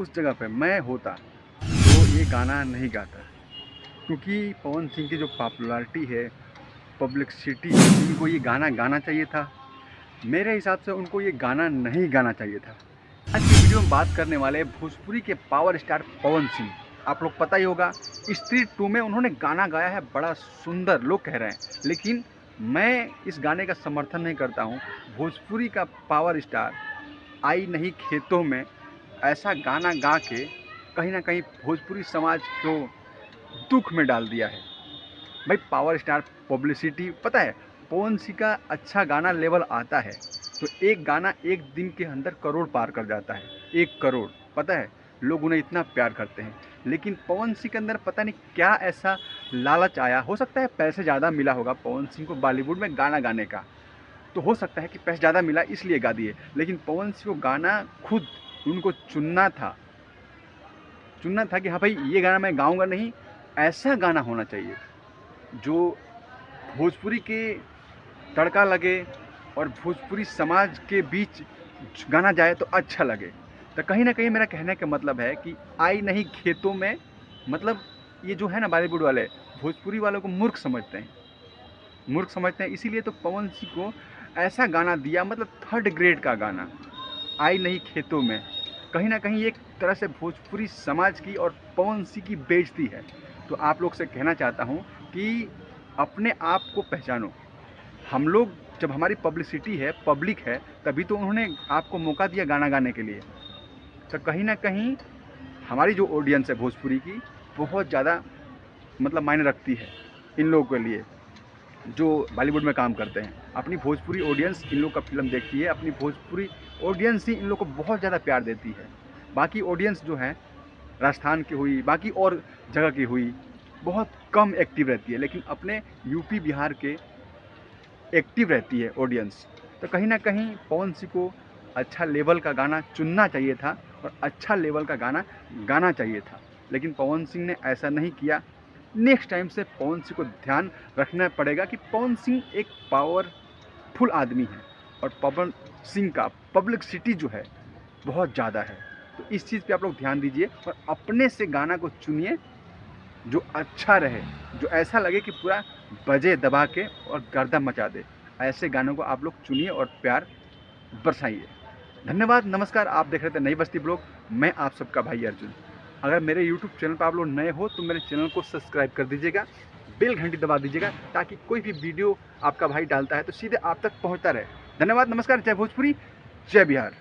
उस जगह पे मैं होता तो ये गाना नहीं गाता, क्योंकि पवन सिंह की जो पॉपुलैरिटी है, पब्लिसिटी, इनको ये गाना गाना चाहिए था। मेरे हिसाब से उनको ये गाना नहीं गाना चाहिए था। आज की वीडियो में बात करने वाले हैं भोजपुरी के पावर स्टार पवन सिंह। आप लोग पता ही होगा, स्त्री 2 में उन्होंने गाना गाया है, बड़ा सुंदर लोग कह रहे हैं, लेकिन मैं इस गाने का समर्थन नहीं करता हूँ। भोजपुरी का पावर स्टार आई नहीं खेतों में ऐसा गाना गा के कहीं ना कहीं भोजपुरी समाज को दुख में डाल दिया है। भाई पावर स्टार पब्लिसिटी, पता है पवन सिंह का अच्छा गाना लेवल आता है तो एक गाना एक दिन के अंदर करोड़ पार कर जाता है। 1 करोड़, पता है लोग उन्हें इतना प्यार करते हैं। लेकिन पवन सिंह के अंदर पता नहीं क्या ऐसा लालच आया, हो सकता है पैसे ज़्यादा मिला होगा पवन सिंह को बॉलीवुड में गाना गाने का, तो हो सकता है कि पैसे ज़्यादा मिला इसलिए गा दिए। लेकिन पवन सिंह को गाना खुद उनको चुनना था कि हाँ भाई ये गाना मैं गाऊंगा नहीं, ऐसा गाना होना चाहिए जो भोजपुरी के तड़का लगे और भोजपुरी समाज के बीच गाना जाए तो अच्छा लगे। तो कहीं ना कहीं मेरा कहने का मतलब है कि आई नहीं खेतों में, मतलब ये जो है ना बॉलीवुड वाले भोजपुरी वालों को मूर्ख समझते हैं, इसीलिए तो पवन सिंह को ऐसा गाना दिया, मतलब 3rd ग्रेड का गाना आई नहीं खेतों में। कहीं ना कहीं एक तरह से भोजपुरी समाज की और पवन सिंह की बेइज्जती है। तो आप लोग से कहना चाहता हूँ कि अपने आप को पहचानो। हम लोग जब हमारी पब्लिसिटी है, पब्लिक है, तभी तो उन्होंने आपको मौका दिया गाना गाने के लिए। तो कहीं ना कहीं हमारी जो ऑडियंस है भोजपुरी की, बहुत ज़्यादा मतलब मायने रखती है इन लोगों के लिए जो बॉलीवुड में काम करते हैं। अपनी भोजपुरी ऑडियंस इन लोग का फिल्म देखती है, अपनी भोजपुरी ऑडियंस ही इन लोग को बहुत ज़्यादा प्यार देती है। बाकी ऑडियंस जो है राजस्थान की हुई, बाकी और जगह की हुई, बहुत कम एक्टिव रहती है, लेकिन अपने यूपी बिहार के एक्टिव रहती है ऑडियंस। तो कहीं ना कहीं पवन सिंह को अच्छा लेवल का गाना चुनना चाहिए था और अच्छा लेवल का गाना गाना चाहिए था, लेकिन पवन सिंह ने ऐसा नहीं किया। नेक्स्ट टाइम से पवन सिंह को ध्यान रखना पड़ेगा कि पवन सिंह एक पावरफुल आदमी है और पवन सिंह का पब्लिसिटी जो है बहुत ज़्यादा है। तो इस चीज़ पे आप लोग ध्यान दीजिए और अपने से गाना को चुनिए जो अच्छा रहे, जो ऐसा लगे कि पूरा बजे दबा के और गर्दा मचा दे। ऐसे गानों को आप लोग चुनिए और प्यार बरसाइए। धन्यवाद, नमस्कार। आप देख रहे थे नई बस्ती ब्लॉग, मैं आप सबका भाई अर्जुन। अगर मेरे YouTube चैनल पर आप लोग नए हो तो मेरे चैनल को सब्सक्राइब कर दीजिएगा, बेल घंटी दबा दीजिएगा, ताकि कोई भी वीडियो आपका भाई डालता है तो सीधे आप तक पहुंचता रहे। धन्यवाद, नमस्कार, जय भोजपुरी, जय बिहार।